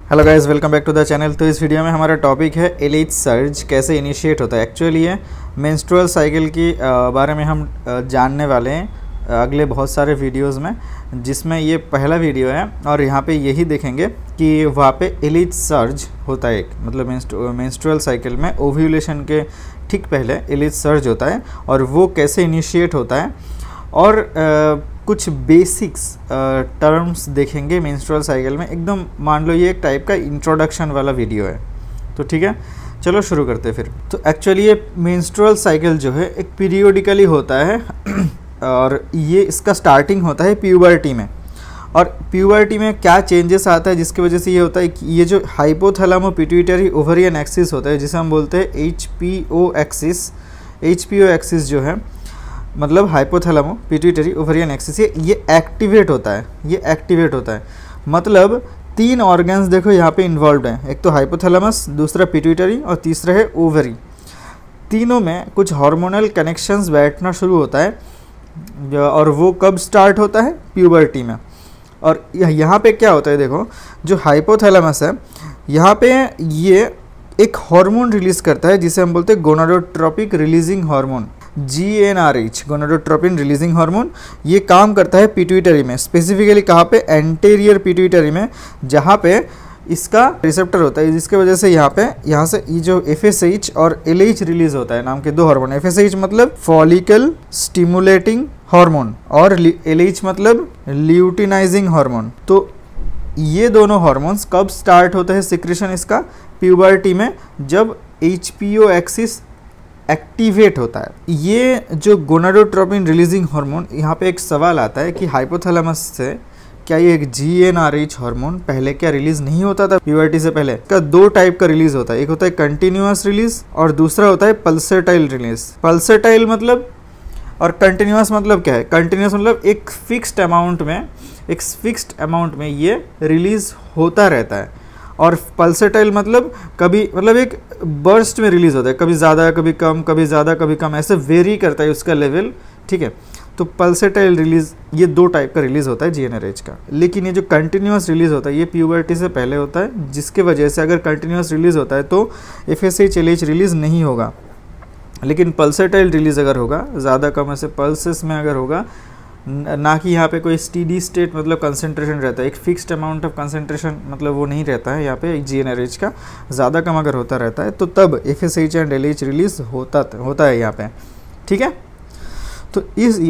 Hello guys, welcome back to the channel. तो इस video में हमारा टॉपिक है एलेज सर्ज कैसे इनिशिएट होता है। एक्चुअली ये मेंस्ट्रुअल साइकिल की बारे में हम जानने वाले हैं अगले बहुत सारे वीडियोस में, जिसमें ये पहला वीडियो है और यहाँ पे यही देखेंगे कि वहाँ पे एलेज सर्ज होता है। एक मतलब मेंस्ट्रुअल साइकिल में ओव्यूलेशन के ठीक पहले एलेज सर्ज होता है और वो कैसे इनिशिएट होता है और कुछ बेसिक्स टर्म्स देखेंगे मेंस्ट्रुअल साइकिल में। एकदम मान लो ये एक टाइप का इंट्रोडक्शन वाला वीडियो है, तो ठीक है, चलो शुरू करते हैं फिर। तो एक्चुअली ये मेंस्ट्रुअल साइकिल जो है एक पीरियोडिकली होता है और ये इसका स्टार्टिंग होता है प्यूबर्टी में। और प्यूबर्टी में क्या चेंजेस आता है जिसकी वजह से ये होता है कि ये जो हाइपोथैलेमो पिट्यूटरी ओवरियन एक्सिस होता है, जिसे हम बोलते हैं HPO एक्सिस। HPO एक्सिस जो है मतलब हाइपोथैलेमो पिट्यूटरी ओवरियन एक्सिस, ये एक्टिवेट होता है। ये एक्टिवेट होता है मतलब 3 ऑर्गन्स देखो यहाँ पे इन्वॉल्व हैं। एक तो हाइपोथैलेमस, दूसरा पिट्यूटरी और तीसरा है ओवरी। तीनों में कुछ हार्मोनल कनेक्शंस बैठना शुरू होता है और वो कब स्टार्ट होता है? प्यूबर्टी में। और यहाँ पे क्या होता है, देखो जो हाइपोथैलेमस है यहाँ पे ये एक हार्मोन रिलीज करता है जिसे हम बोलते हैं gonadotropic releasing hormone, GnRH, gonadotropin releasing hormone. ये काम करता है पिट्यूटरी में, स्पेसिफिकली कहाँ पे? एंटीरियर पिट्यूटरी में, जहाँ पे इसका रिसेप्टर होता है, जिसके वजह से यहाँ से ये जो FSH और LH रिलीज होता है, नाम के 2 हार्मोन। FSH मतलब फॉलिकल स्टिमुलेटिंग हार्मोन और LH मतलब ल्यूटिनाइजिंग हार्मोन। तो ये दोनों हार्मोन्स कब स्टार्ट होते हैं सिक्रेशन इसका? प्यूबर्टी में, जब HPO एक्सिस एक्टिवेट होता है। ये जो गोनाडोट्रोपिन रिलीजिंग हार्मोन, यहाँ पे एक सवाल आता है कि हाइपोथैलेमस से क्या ये एक GnRH हार्मोन पहले क्या रिलीज नहीं होता था प्यूबर्टी से पहले? का 2 टाइप का रिलीज होता है, एक होता है कंटिन्यूअस रिलीज और दूसरा होता है पल्सेटाइल रिलीज। पल्सेटाइल मतलब और कंटिन्यूअस मतलब क्या है? कंटिन्यूअस मतलब एक फिक्स्ड अमाउंट में ये रिलीज होता रहता है। और पल्सेटाइल मतलब कभी मतलब एक बर्स्ट में रिलीज होता है, कभी ज़्यादा कभी कम, कभी ज़्यादा कभी कम, ऐसे वेरी करता है उसका लेवल, ठीक है। तो पल्सेटाइल रिलीज ये 2 टाइप का रिलीज होता है GnRH का। लेकिन ये जो कंटिन्यूअस रिलीज होता है ये प्यूबर्टी से पहले होता है, जिसके वजह से अगर कंटिन्यूअस रिलीज होता है तो FSH LH रिलीज नहीं होगा। लेकिन पल्सेटाइल रिलीज अगर होगा, ज़्यादा कम ऐसे पल्सेस में अगर होगा, ना कि यहाँ पे कोई स्टीडी स्टेट मतलब कंसंट्रेशन रहता है, एक फिक्स्ड अमाउंट ऑफ कंसंट्रेशन मतलब वो नहीं रहता है यहाँ पे GnRH का, ज़्यादा कम अगर होता रहता है तो तब FSH एंड LH रिलीज होता है यहाँ पे, ठीक है। तो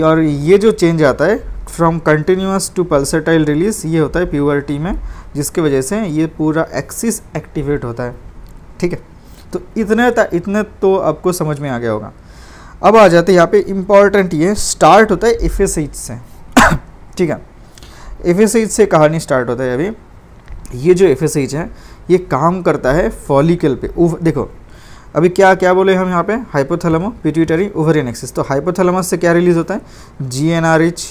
और ये जो चेंज आता है from continuous to pulsatile release, ये होता है प्यूबर्टी में, जिसकी वजह से ये पूरा एक्सिस एक्टिवेट होता है, ठीक है। तो इतने तो आपको समझ में आ गया होगा। अब आ जाते हैं यहाँ पे इम्पॉर्टेंट, ये स्टार्ट होता है FSH से ठीक है। FSH से कहानी स्टार्ट होता है। अभी ये जो FSH है ये काम करता है फॉलिकल पे। देखो अभी क्या बोले हम यहाँ पे? हाइपोथैलेमो पिट्यूटरी ओवरियन एक्सिस। तो हाइपोथैलेमस से क्या रिलीज होता है? GnRH।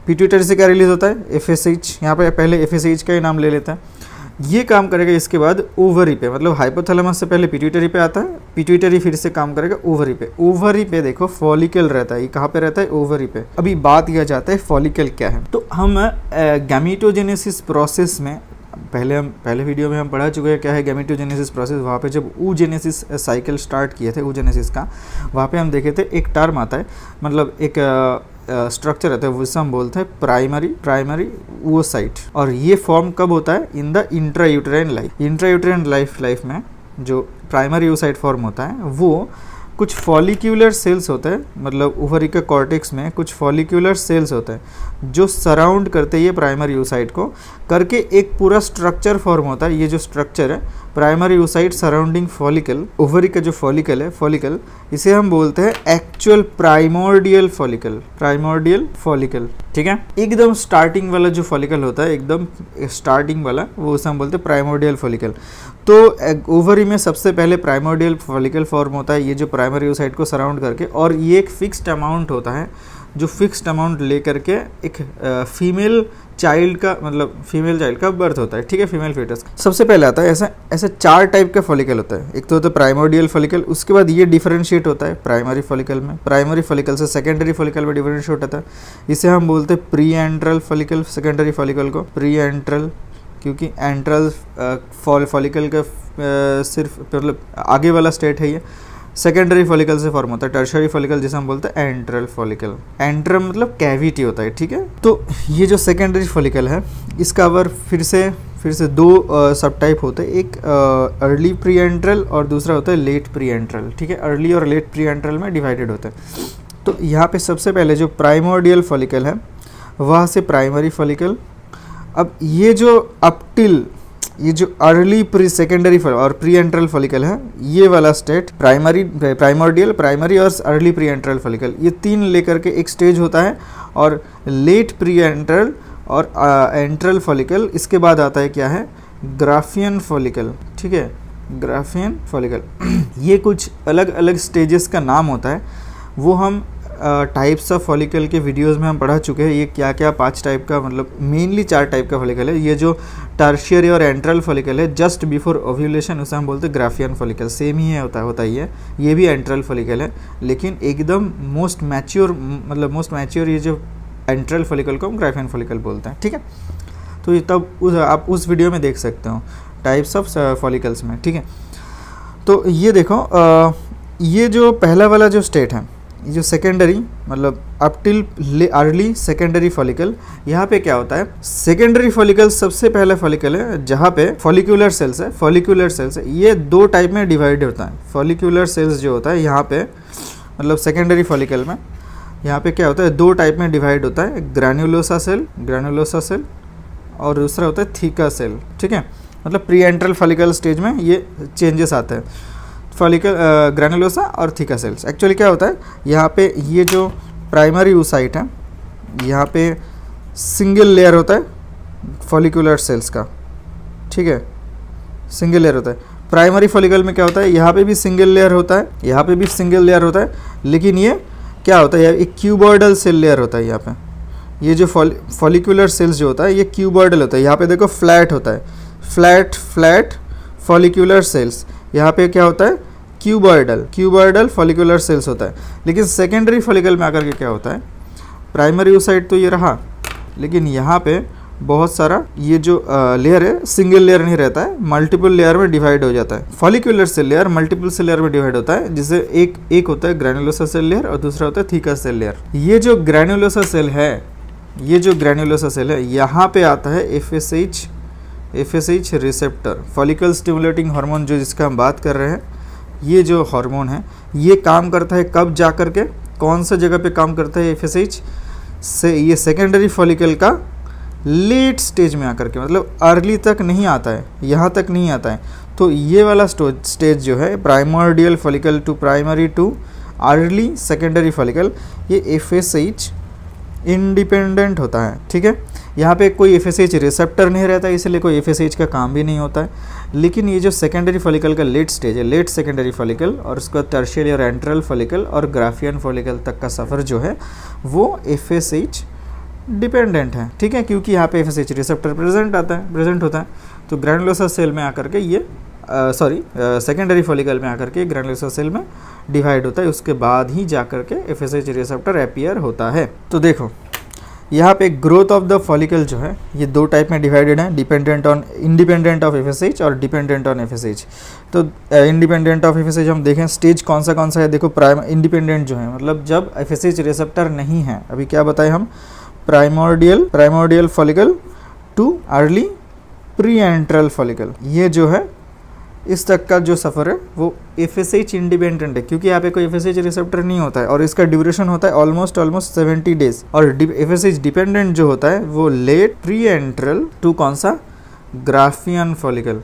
पिट्यूटरी से क्या रिलीज होता है? FSH। यहाँ पे पहले FSH का ही नाम ले लेता है। ये काम करेगा इसके बाद ओवरी पे, मतलब हाइपोथैलेमस से पहले पिट्यूटरी पे आता है, पिट्यूटरी फिर से काम करेगा ओवरी पे। ओवरी पे देखो फॉलिकल रहता है, ये कहाँ पे रहता है? ओवरी पे। अभी बात किया जाता है फॉलिकल क्या है। तो हम गैमीटोजेनेसिस प्रोसेस में पहले वीडियो में हम पढ़ा चुके हैं क्या है गैमीटोजेनेसिस प्रोसेस। वहाँ पे जब oogenesis साइकिल स्टार्ट किए थे oogenesis का, वहाँ पे हम देखे थे एक टर्म आता है, मतलब एक स्ट्रक्चर रहता है, उससे हम बोलते हैं प्राइमरी oocyte। और ये फॉर्म कब होता है? In the intrauterine life. Intrauterine life में जो प्राइमरी oocyte फॉर्म होता है वो कुछ फॉलिक्यूलर सेल्स होते हैं, मतलब ओवरी के कॉर्टेक्स में कुछ फॉलिक्यूलर सेल्स होते हैं जो सराउंड करते हैं ये प्राइमरी oocyte को, करके एक पूरा स्ट्रक्चर फॉर्म होता है। ये जो स्ट्रक्चर है primary oocyte surrounding follicle, ovary का जो फॉलिकल है, फॉलिकल, इसे हम बोलते हैं एक्चुअल प्राइमोर्डियल फॉलिकल, ठीक है। एकदम स्टार्टिंग वाला जो फॉलिकल होता है, एकदम स्टार्टिंग वाला, वो उसे हम बोलते हैं प्राइमोर्डियल फॉलिकल। तो ओवरी में सबसे पहले प्राइमोर्डियल फॉलिकल फॉर्म होता है, ये जो प्राइमरी oocyte को सराउंड करके, और ये एक फिक्स्ड अमाउंट होता है, जो फिक्स्ड अमाउंट लेकर के एक फीमेल चाइल्ड का बर्थ होता है, ठीक है, फीमेल फीटस। सबसे पहले आता है ऐसे 4 टाइप के फॉलिकल होता है। एक तो होता है प्राइमोर्डियल फॉलिकल, उसके बाद ये डिफरेंशिएट होता है प्राइमरी फॉलिकल में, प्राइमरी फॉलिकल से सेकेंडरी फॉलिकल में डिफरेंशिएट होता है। इसे हम बोलते हैं pre enteral follicle, secondary follicle को प्री एंट्रल क्योंकि एंट्रल फॉलिकल का सिर्फ मतलब आगे वाला स्टेट है ये। सेकेंडरी फॉलिकल से फॉर्म होता है टर्शियरी फॉलिकल, जिसे हम बोलते हैं एंट्रल फॉलिकल। एंट्रम मतलब कैविटी होता है, ठीक है। तो ये जो सेकेंडरी फॉलिकल है इसका अवर फिर से दो सब टाइप होते हैं, एक अर्ली प्री एंट्रल और दूसरा होता है लेट प्री एंट्रल, ठीक है। अर्ली और लेट प्री एंट्रल में डिवाइडेड होते हैं। तो यहाँ पे सबसे पहले जो प्राइमोर्डियल फॉलिकल है वहाँ से प्राइमरी फॉलिकल। अब ये जो अपटिल ये जो अर्ली प्री सेकेंडरी और प्री एंट्रल फॉलिकल है, ये वाला स्टेट प्राइमोर्डियल, प्राइमरी और अर्ली प्री एंट्रल फॉलिकल, ये तीन लेकर के एक स्टेज होता है। और लेट प्री एंट्रल और एंट्रल फॉलिकल, इसके बाद आता है क्या है, ग्राफियन फॉलिकल, ठीक है, ग्राफियन फॉलिकल। ये कुछ अलग अलग स्टेजेस का नाम होता है, वो हम टाइप्स ऑफ फॉलिकल के वीडियोस में हम पढ़ा चुके हैं। ये क्या क्या 5 टाइप का, मतलब मेनली 4 टाइप का फॉलिकल है। ये जो टर्शियरी और एंट्रल फॉलिकल है जस्ट बिफोर ओव्यूलेशन, उसे हम बोलते हैं ग्राफियन फॉलिकल, सेम ही है, होता ही है। ये भी एंट्रल फॉलिकल है, लेकिन एकदम मोस्ट मैच्योर ये जो एंट्रल फॉलिकल को हम ग्राफियन फॉलिकल बोलते हैं, ठीक है। तो ये तब आप उस वीडियो में देख सकते हो टाइप्स ऑफ फॉलिकल्स में, ठीक है। तो ये देखो ये जो पहला वाला जो स्टेट है, ये जो सेकेंडरी मतलब up till early secondary follicle, यहाँ पे क्या होता है, सेकेंडरी फॉलिकल सबसे पहला फॉलिकल है जहाँ पे फॉलिकुलर सेल्स है। फॉलिकुलर सेल्स है, ये 2 टाइप में डिवाइड होता है। फॉलिकुलर सेल्स जो होता है यहाँ पे मतलब सेकेंडरी फॉलिकल में, यहाँ पे क्या होता है, 2 टाइप में डिवाइड होता है, ग्रैन्युलोसा सेल और दूसरा होता है थीका सेल, ठीक है। मतलब प्री एंट्रल फॉलिकल स्टेज में ये चेंजेस आते हैं, फॉलिकल ग्रैनुलोसा और थीका सेल्स। एक्चुअली क्या होता है, यहाँ पे ये जो प्राइमरी oocyte है, यहाँ पे सिंगल लेयर होता है फॉलिकुलर सेल्स का, ठीक है, सिंगल लेयर होता है। प्राइमरी फॉलिकल में क्या होता है, यहाँ पे भी सिंगल लेयर होता है, यहाँ पे भी सिंगल लेयर होता है, लेकिन ये क्या होता है, एक क्यूबॉइडल सेल लेयर होता है यहाँ पे। ये जो फॉलिकुलर सेल्स जो होता है ये क्यूबॉइडल होता है। यहाँ पे देखो फ्लैट होता है, फ्लैट फॉलिकुलर सेल्स, यहाँ पे क्या होता है, क्यूबॉइडल फॉलिकुलर सेल्स होता है। लेकिन सेकेंडरी फॉलिकल में आकर के क्या होता है, प्राइमरी oocyte तो ये रहा, लेकिन यहाँ पे बहुत सारा ये जो लेयर है सिंगल लेयर नहीं रहता है, मल्टीपल लेयर में डिवाइड हो जाता है। Follicular cell layer multiple cell layer में डिवाइड होता है, जिससे एक होता है ग्रैनुलोसा सेल लेयर और दूसरा होता है थीका सेल लेयर। ये जो ग्रैनुलोसा सेल है, यहाँ पे आता है FSH receptor, follicle stimulating hormone, जो जिसका हम बात कर रहे हैं। ये जो हार्मोन है ये काम करता है कब जा कर के, कौन सा जगह पे काम करता है FSH से, ये सेकेंडरी फॉलिकल का लेट स्टेज में आकर के, मतलब अर्ली तक नहीं आता है, यहाँ तक नहीं आता है। तो ये वाला स्टेज जो है primordial follicle to primary to early secondary follicle, ये FSH इंडिपेंडेंट होता है, ठीक है। यहाँ पे कोई FSH रिसेप्टर नहीं रहता, इसलिए कोई FSH का काम भी नहीं होता है। लेकिन ये जो सेकेंडरी फॉलिकल का लेट स्टेज है, लेट सेकेंडरी फॉलिकल, और उसका टर्शियरी और एंट्रल फॉलिकल और ग्राफियन फॉलिकल तक का सफ़र जो है वो FSH डिपेंडेंट है, ठीक है, क्योंकि यहाँ पे FSH रिसेप्टर प्रेजेंट होता है। तो ग्रैनुलोसा सेल में आकर के ये सेकेंडरी फॉलिकल में आकर के ग्रैनुलोसा सेल में डिवाइड होता है, उसके बाद ही जाकर के FSH रिसेप्टर अपीयर होता है। तो देखो यहाँ पे ग्रोथ ऑफ द फॉलिकल जो है ये 2 टाइप में डिवाइडेड है, इंडिपेंडेंट ऑफ FSH और डिपेंडेंट ऑन FSH। तो इंडिपेंडेंट ऑफ FSH हम देखें स्टेज कौन सा है, देखो इंडिपेंडेंट जो है मतलब जब FSH रिसेप्टर नहीं है, अभी क्या बताए हम, primordial follicle too early pre enteral follicle, ये जो है इस तक का जो सफ़र है वो FSH इंडिपेंडेंट है, क्योंकि यहाँ पे कोई FSH रिसेप्टर नहीं होता है और इसका ड्यूरेशन होता है ऑलमोस्ट 70 डेज। और FSH डिपेंडेंट जो होता है वो लेट प्री एंट्रल टू कौन सा, ग्राफियन फॉलिकल,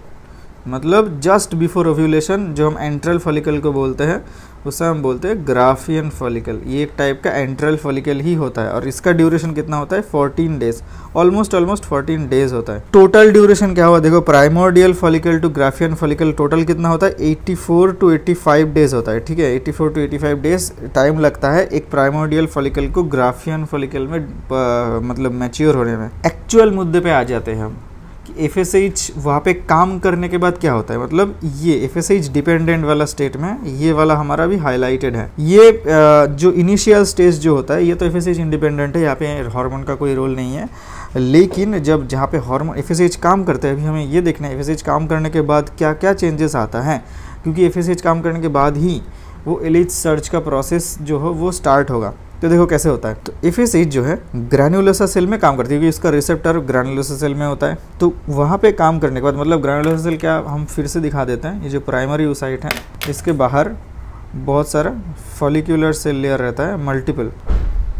मतलब जस्ट बिफोर ओव्यूलेशन जो हम एंट्रल फॉलिकल को बोलते हैं उसे हम बोलते हैं ग्राफियन फॉलिकल। ये एक टाइप का एंट्रल फॉलिकल ही होता है और इसका ड्यूरेशन कितना होता है, 14 डेज, ऑलमोस्ट 14 डेज होता है। टोटल ड्यूरेशन क्या हुआ, देखो primordial follicle to Graafian follicle total कितना होता है, 84 to 85 डेज होता है, ठीक है। 84 to 85 डेज टाइम लगता है एक प्राइमोर्डियल फॉलिकल को ग्राफियन फॉलिकल में मतलब मैच्योर होने में। एक्चुअल मुद्दे पे आ जाते हैं हम कि FSH वहाँ पे काम करने के बाद क्या होता है, मतलब ये FSH डिपेंडेंट वाला स्टेट में ये वाला हमारा भी हाईलाइटेड है। ये जो इनिशियल स्टेज जो होता है ये तो FSH इंडिपेंडेंट है, यहाँ पे हार्मोन का कोई रोल नहीं है। लेकिन जब जहाँ पे हार्मोन FSH काम करता है, अभी हमें ये देखना है FSH काम करने के बाद क्या क्या चेंजेस आता है, क्योंकि FSH काम करने के बाद ही वो LH सर्ज का प्रोसेस जो हो वो स्टार्ट होगा। तो देखो कैसे होता है। तो FSH जो है ग्रैन्युलोसा सेल में काम करती है, क्योंकि इसका रिसेप्टर ग्रैन्युलोसा सेल में होता है। तो वहाँ पे काम करने के बाद, मतलब ग्रैन्युलोसा सेल क्या, हम फिर से दिखा देते हैं। ये जो प्राइमरी oocyte है, इसके बाहर बहुत सारा फॉलिक्यूलर सेल लेयर रहता है, मल्टीपल,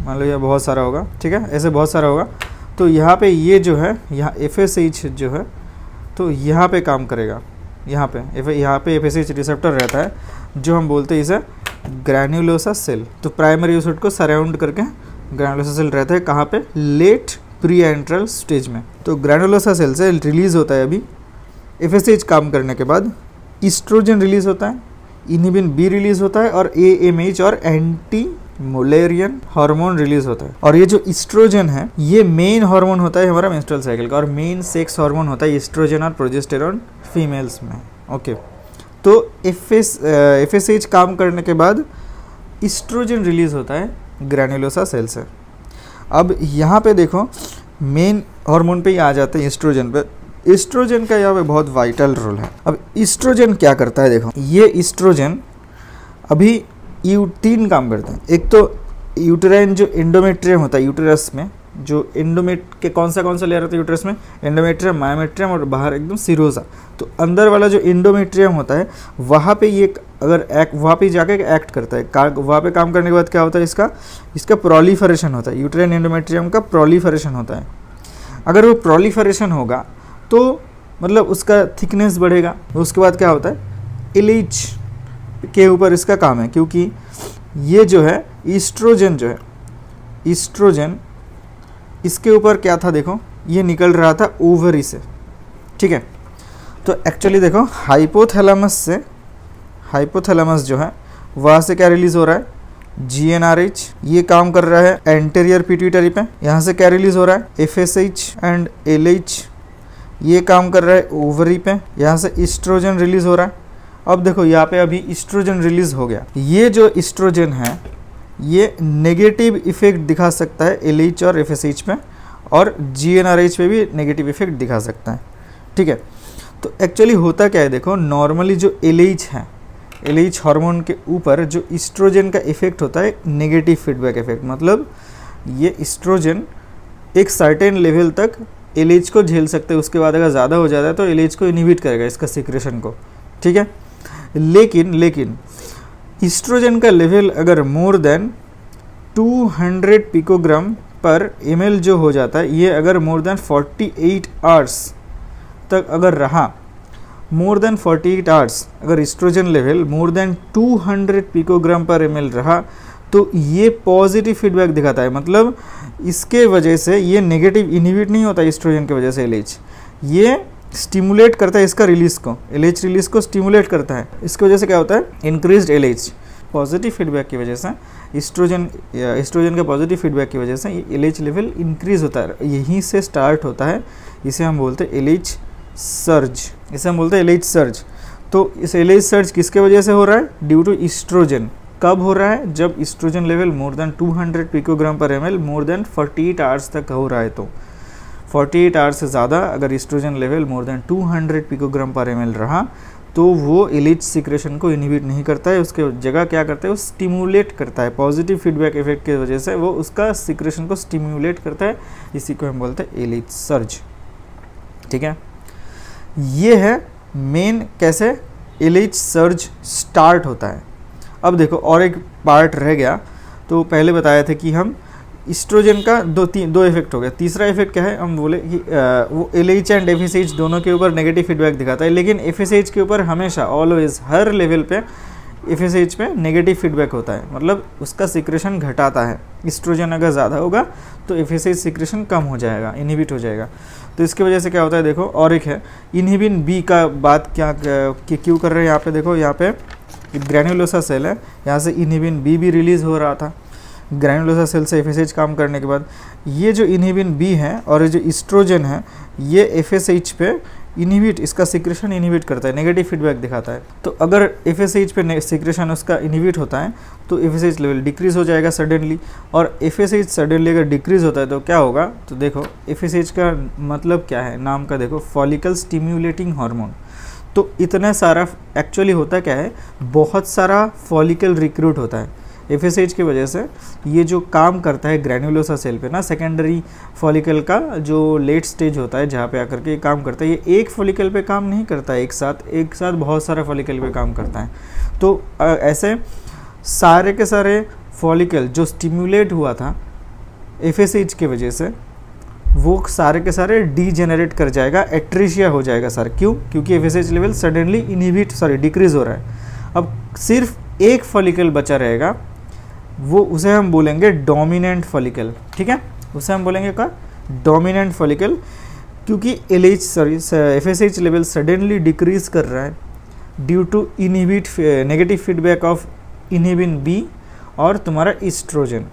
मान लो ये बहुत सारा होगा, ठीक है, ऐसे बहुत सारा होगा। तो यहाँ पे ये जो है, यहाँ FSH जो है तो यहाँ पे काम करेगा, यहाँ पे FSH रिसेप्टर रहता है, जो हम बोलते हैं इसे ग्रैन्युलोसा सेल। तो प्राइमरी oocyte को सराउंड करके ग्रैन्युलोसा सेल रहता है, कहाँ पे, लेट प्री एंट्रल स्टेज में। तो ग्रैन्युलोसा सेल से रिलीज होता है अभी FSH काम करने के बाद, ईस्ट्रोजन रिलीज होता है, इनहिबिन B रिलीज होता है, और AMH और एंटी मोलेरियन हार्मोन रिलीज होता है। और ये जो ईस्ट्रोजन है ये मेन हार्मोन होता है हमारा मेंस्ट्रुअल साइकिल का, और मेन सेक्स हार्मोन होता है ईस्ट्रोजन और प्रोजेस्टेरॉन फीमेल्स में। ओके, तो FSH काम करने के बाद ईस्ट्रोजन रिलीज होता है ग्रैन्युलोसा सेल से। अब यहाँ पे देखो मेन हार्मोन पे ही आ जाते हैं, ईस्ट्रोजन पे। ईस्ट्रोजन का यहाँ पे बहुत वाइटल रोल है। अब ईस्ट्रोजन क्या करता है, देखो ये ईस्ट्रोजन अभी 3 काम करते हैं। एक तो यूटेराइन जो एंडोमेट्रियम होता है, यूटेरस में जो एंडोमेट के कौन सा लेयर होता है यूटेरस में, एंडोमेट्रियम, मायोमेट्रियम और बाहर एकदम सिरोजा। तो अंदर वाला जो एंडोमेट्रियम होता है वहाँ पे ये अगर वहाँ पे जाके एक्ट करता है, वहाँ पे काम करने के बाद क्या होता है, इसका प्रोलिफरेशन होता है, यूटेराइन एंडोमेट्रियम का प्रोलिफरेशन होता है। अगर वो प्रोलिफरेशन होगा तो मतलब उसका थिकनेस बढ़ेगा। उसके बाद क्या होता है, LH के ऊपर इसका काम है, क्योंकि ये जो है ईस्ट्रोजन जो है, ईस्ट्रोजन इसके ऊपर क्या था, देखो ये निकल रहा था ओवरी से, ठीक है। तो एक्चुअली देखो हाइपोथैलेमस जो है वहाँ से क्या रिलीज हो रहा है, GnRH, ये काम कर रहा है एंटीरियर पिट्यूटरी पे। यहाँ से क्या रिलीज हो रहा है, FSH एंड LH, ये काम कर रहा है ओवरी पे। यहाँ से ईस्ट्रोजन रिलीज हो रहा है। अब देखो यहाँ पे अभी ईस्ट्रोजन रिलीज हो गया। ये जो ईस्ट्रोजन है ये नेगेटिव इफेक्ट दिखा सकता है LH और FSH पे, और GnRH पे भी नेगेटिव इफेक्ट दिखा सकता है, ठीक है। तो एक्चुअली होता क्या है, देखो नॉर्मली जो LH है, LH हार्मोन के ऊपर जो ईस्ट्रोजन का इफेक्ट होता है नेगेटिव फीडबैक इफेक्ट। मतलब ये ईस्ट्रोजन एक सर्टेन लेवल तक LH को झेल सकते हैं, उसके बाद अगर ज़्यादा हो जाता है तो LH को इनहिबिट करेगा, इसका सिक्रेशन को, ठीक है। लेकिन ईस्ट्रोजन का लेवल अगर मोर देन 200 पिकोग्राम पर ml जो हो जाता है, ये अगर मोर देन 48 आवर्स तक अगर रहा, मोर देन 48 आवर्स अगर oestrogen level more than 200 picogram per ml रहा, तो ये पॉजिटिव फीडबैक दिखाता है। मतलब इसके वजह से ये नेगेटिव इनहिबिट नहीं होता ईस्ट्रोजन की वजह से LH, ये स्टिमुलेट करता है इसका रिलीज को, LH रिलीज को स्टिमुलेट करता है। इसकी वजह से क्या होता है, इंक्रीज्ड LH, पॉजिटिव फीडबैक की वजह से ईस्ट्रोजन के पॉजिटिव फीडबैक की वजह से ये LH लेवल इंक्रीज होता है। यहीं से स्टार्ट होता है, इसे हम बोलते हैं LH सर्ज। तो इस LH सर्ज किसके वजह से हो रहा है, ड्यू टू ईस्ट्रोजन। कब हो रहा है, जब oestrogen level more than 200 picogram per ml more than 48 hours तक हो रहा है। तो 48 आवर्स से ज़्यादा अगर oestrogen level more than 200 picogram per ml रहा, तो वो LH सिक्रेशन को इनहिबिट नहीं करता है, उसके जगह क्या करता है, वो स्टिमुलेट करता है। पॉजिटिव फीडबैक इफेक्ट की वजह से वो उसका सिक्रेशन को स्टिमुलेट करता है, इसी को हम बोलते हैं LH सर्ज, ठीक है। ये है मेन कैसे LH सर्ज स्टार्ट होता है। अब देखो और एक पार्ट रह गया, तो पहले बताया था कि हम ईस्ट्रोजन का दो इफेक्ट हो गया। तीसरा इफेक्ट क्या है, हम बोले कि वो LH एंड FSH दोनों के ऊपर नेगेटिव फीडबैक दिखाता है, लेकिन FSH के ऊपर हमेशा ऑलवेज हर लेवल पे FSH पे नेगेटिव फीडबैक होता है, मतलब उसका सिक्रेशन घटाता है। ईस्ट्रोजन अगर ज़्यादा होगा तो FSH सिक्रेशन कम हो जाएगा, इनहिबिट हो जाएगा। तो इसकी वजह से क्या होता है, देखो और एक है इनहिबिन B का बात क्यों कर रहे हैं यहाँ पे। देखो यहाँ पे ग्रैन्युलोसा सेल है, यहाँ से इनहिबिन B भी रिलीज़ हो रहा था ग्रैन्युलोसा सेल से FSH काम करने के बाद। ये जो इनहिबिन B है और ये जो ईस्ट्रोजन है, ये FSH पे इनहिबिट, इसका सिक्रेशन इनहिबिट करता है, नेगेटिव फीडबैक दिखाता है। तो अगर FSH पे सिक्रेशन उसका इनहिबिट होता है तो FSH लेवल डिक्रीज हो जाएगा सडनली, और FSH सडनली अगर डिक्रीज होता है तो क्या होगा, तो देखो FSH का मतलब क्या है, नाम का देखो, फॉलिकल स्टिम्युलेटिंग हार्मोन। तो इतना सारा एक्चुअली होता क्या है, बहुत सारा फॉलिकल रिक्रूट होता है FSH की वजह से। ये जो काम करता है ग्रैन्युलोसा सेल पे ना, सेकेंडरी फॉलिकल का जो लेट स्टेज होता है जहाँ पे आकर के ये काम करता है, ये एक फॉलिकल पे काम नहीं करता है एक साथ बहुत सारा फॉलिकल पे काम करता है। तो ऐसे सारे के सारे फॉलिकल जो स्टिम्युलेट हुआ था FSH की वजह से, वो सारे के सारे डीजेनरेट कर जाएगा, एट्रीशिया हो जाएगा सर। क्यों? क्योंकि FSH लेवल सडनली डिक्रीज हो रहा है। अब सिर्फ एक फॉलिकल बचा रहेगा, वो उसे हम बोलेंगे डोमिनेंट फॉलिकल, ठीक है, उसे हम बोलेंगे क्या, डोमिनेंट फॉलिकल। क्योंकि FSH लेवल सडनली डिक्रीज कर रहा है due to negative feedback of inhibin B और तुम्हारा ईस्ट्रोजन,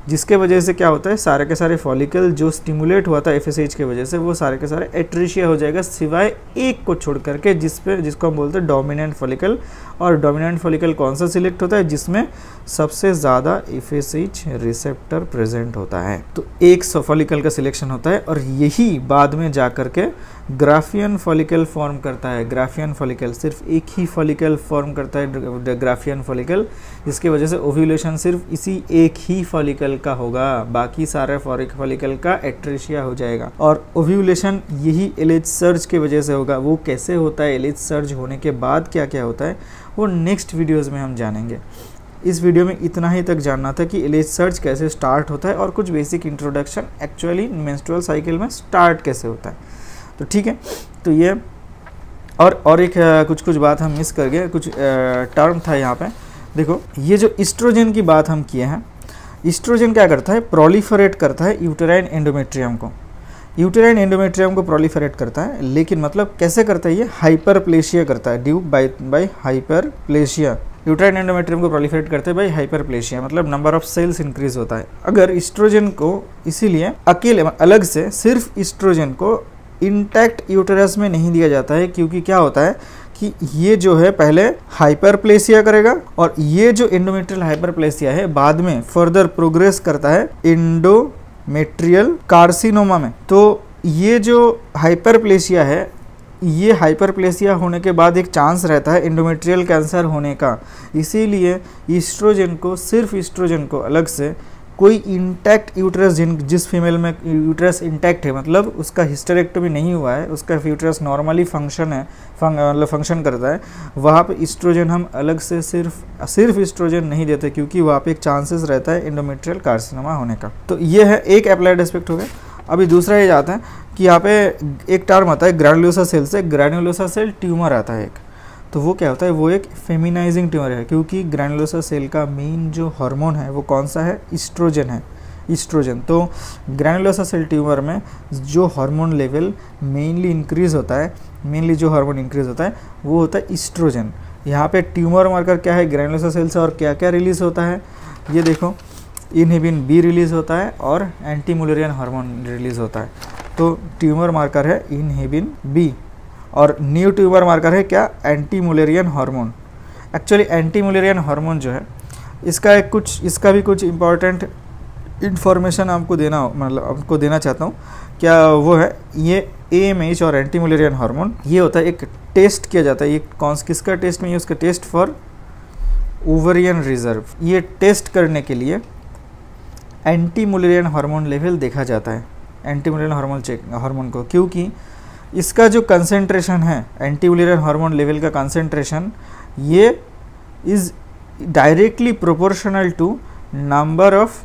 जिसके वजह से क्या होता है, सारे के सारे फॉलिकल जो स्टिमुलेट हुआ था FSH की वजह से, वो सारे के सारे एट्रीशिया हो जाएगा, सिवाय एक को छोड़ करके, जिसको हम बोलते हैं डोमिनेंट फॉलिकल। और डोमिनेंट फॉलिकल कौन सा सिलेक्ट होता है, जिसमें सबसे ज़्यादा FSH रिसेप्टर प्रेजेंट होता है। तो एक फॉलिकल का सिलेक्शन होता है, और यही बाद में जा कर के ग्राफियन फॉलिकल फॉर्म करता है। ग्राफियन फॉलिकल सिर्फ एक ही फॉलिकल फॉर्म करता है, ग्राफियन फॉलिकल, जिसकी वजह से ओव्यूलेशन सिर्फ इसी एक ही फॉलिकल का होगा, बाकी सारे फॉलिकल का एट्रीशिया हो जाएगा। और ओव्यूलेशन यही LH सर्ज की वजह से होगा। वो कैसे होता है, LH सर्ज होने के बाद क्या क्या होता है, वो नेक्स्ट वीडियोज़ में हम जानेंगे। इस वीडियो में इतना ही तक जानना था कि LH सर्ज कैसे स्टार्ट होता है, और कुछ basic introduction actually menstrual cycle में स्टार्ट कैसे होता है। तो ठीक है, तो ये और एक कुछ बात हम मिस कर गए, कुछ टर्म था यहाँ पे। देखो, ये जो ईस्ट्रोजन की बात हम किए हैं, ईस्ट्रोजन क्या करता है, प्रोलिफरेट करता है यूटेराइन एंडोमेट्रियम को। यूटेराइन एंडोमेट्रियम को प्रोलिफरेट करता है, लेकिन मतलब कैसे करता है, ये हाइपरप्लेशिया करता है, due by hyperplasia. Uterine endometrium को प्रोलिफरेट करते हैं बाय हाइपरप्लेशिया, मतलब नंबर ऑफ सेल्स इंक्रीज होता है। अगर ईस्ट्रोजन को इसीलिए अकेले अलग से सिर्फ ईस्ट्रोजन को इंटैक्ट यूटेरस में नहीं दिया जाता है, क्योंकि क्या होता है कि ये जो है पहले हाइपरप्लेशिया करेगा, और ये जो एंडोमेट्रियल हाइपरप्लेशिया है बाद में फर्दर प्रोग्रेस करता है एंडोमेट्रियल कार्सिनोमा में। तो ये जो हाइपरप्लेशिया है, ये हाइपरप्लेशिया होने के बाद एक चांस रहता है एंडोमेट्रियल कैंसर होने का। इसीलिए ईस्ट्रोजन को, सिर्फ ईस्ट्रोजन को अलग से कोई इंटैक्ट यूट्रस, जिस फीमेल में यूट्रस इंटैक्ट है, मतलब उसका हिस्टेरेक्टोमी नहीं हुआ है, उसका यूट्रस नॉर्मली फंक्शन करता है, वहाँ पे ईस्ट्रोजन हम अलग से सिर्फ ईस्ट्रोजन नहीं देते, क्योंकि वहाँ पे एक चांसेस रहता है एंडोमेट्रियल कार्सिनोमा होने का। तो ये है एक अप्लाइड एस्पेक्ट हो गया। अभी दूसरा ये आता है कि यहाँ पे एक टर्म आता है ग्रैन्युलोसा सेल से, ग्रैन्युलोसा सेल ट्यूमर आता है एक। तो वो क्या होता है, वो एक फेमिनाइजिंग ट्यूमर है, क्योंकि ग्रैन्युलोसा सेल का मेन जो हार्मोन है वो कौन सा है, ईस्ट्रोजन है, ईस्ट्रोजन। तो ग्रैन्युलोसा सेल ट्यूमर में जो हार्मोन लेवल मेनली इंक्रीज होता है, जो हार्मोन इंक्रीज होता है वो होता है ईस्ट्रोजन। यहाँ पे ट्यूमर मार्कर क्या है ग्रैन्युलोसा सेल से, और क्या क्या रिलीज होता है, ये देखो, इनहिबिन बी रिलीज होता है और एंटी मुलेरियन हार्मोन रिलीज होता है। तो ट्यूमर मार्कर है इनहिबिन बी, और न्यू ट्यूमर मार्कर है क्या, anti Mullerian hormone. Actually anti Mullerian hormone जो है, इसका भी कुछ इंपॉर्टेंट इन्फॉर्मेशन आपको देना चाहता हूँ। क्या वो है, ये AMH और एंटी मुलेरियन हार्मोन, ये होता है, एक टेस्ट किया जाता है। ये किसका टेस्ट में, ये उसका टेस्ट फॉर ओवरियन रिजर्व। ये टेस्ट करने के लिए एंटी मुलेरियन हार्मोन लेवल देखा जाता है, एंटी मुलेरियन हार्मोन को, क्योंकि इसका जो कंसेंट्रेशन है, एंटी मुलेरियन हार्मोन लेवल का कंसेंट्रेशन, ये is directly proportional to number of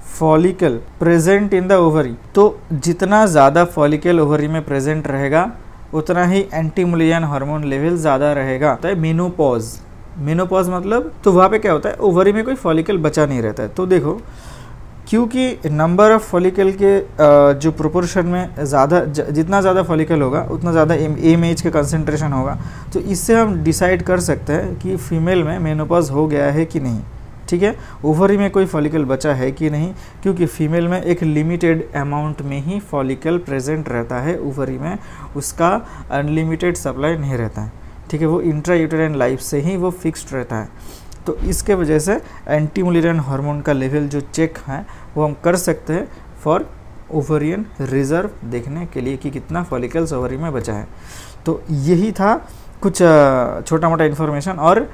follicle present in the ovary. तो जितना ज़्यादा फॉलिकल ओवरी में प्रेजेंट रहेगा, उतना ही एंटी मुलेरियन हार्मोन लेवल ज़्यादा रहेगा। तो मेनोपॉज मतलब, तो वहाँ पे क्या होता है, ओवरी में कोई फॉलिकल बचा नहीं रहता है। तो देखो, क्योंकि नंबर ऑफ फॉलिकल के जो प्रोपोर्शन में जितना ज़्यादा फॉलिकल होगा उतना ज़्यादा AMH का कंसंट्रेशन होगा। तो इससे हम डिसाइड कर सकते हैं कि फीमेल में मेनोपॉज हो गया है कि नहीं, ठीक है। ओवरी में कोई फॉलिकल बचा है कि नहीं, क्योंकि फीमेल में एक लिमिटेड अमाउंट में ही फॉलिकल प्रेजेंट रहता है, ओवरी में उसका अनलिमिटेड सप्लाई नहीं रहता है, ठीक है। वो इंट्रा यूटेराइन लाइफ से ही वो फिक्स्ड रहता है। तो इसके वजह से एंटी मुलेरियन हार्मोन का लेवल जो चेक है वो हम कर सकते हैं फॉर ओवरियन रिजर्व देखने के लिए कि कितना फॉलिकल्स ओवरी में बचा है। तो यही था कुछ छोटा मोटा इन्फॉर्मेशन। और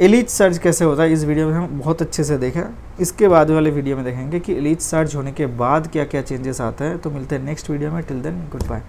एलीच सर्ज कैसे होता है इस वीडियो में हम बहुत अच्छे से देखा। इसके बाद वाले वीडियो में देखेंगे कि एलीच सर्ज होने के बाद क्या क्या चेंजेस आता है। तो मिलते हैं नेक्स्ट वीडियो में। Till then good bye.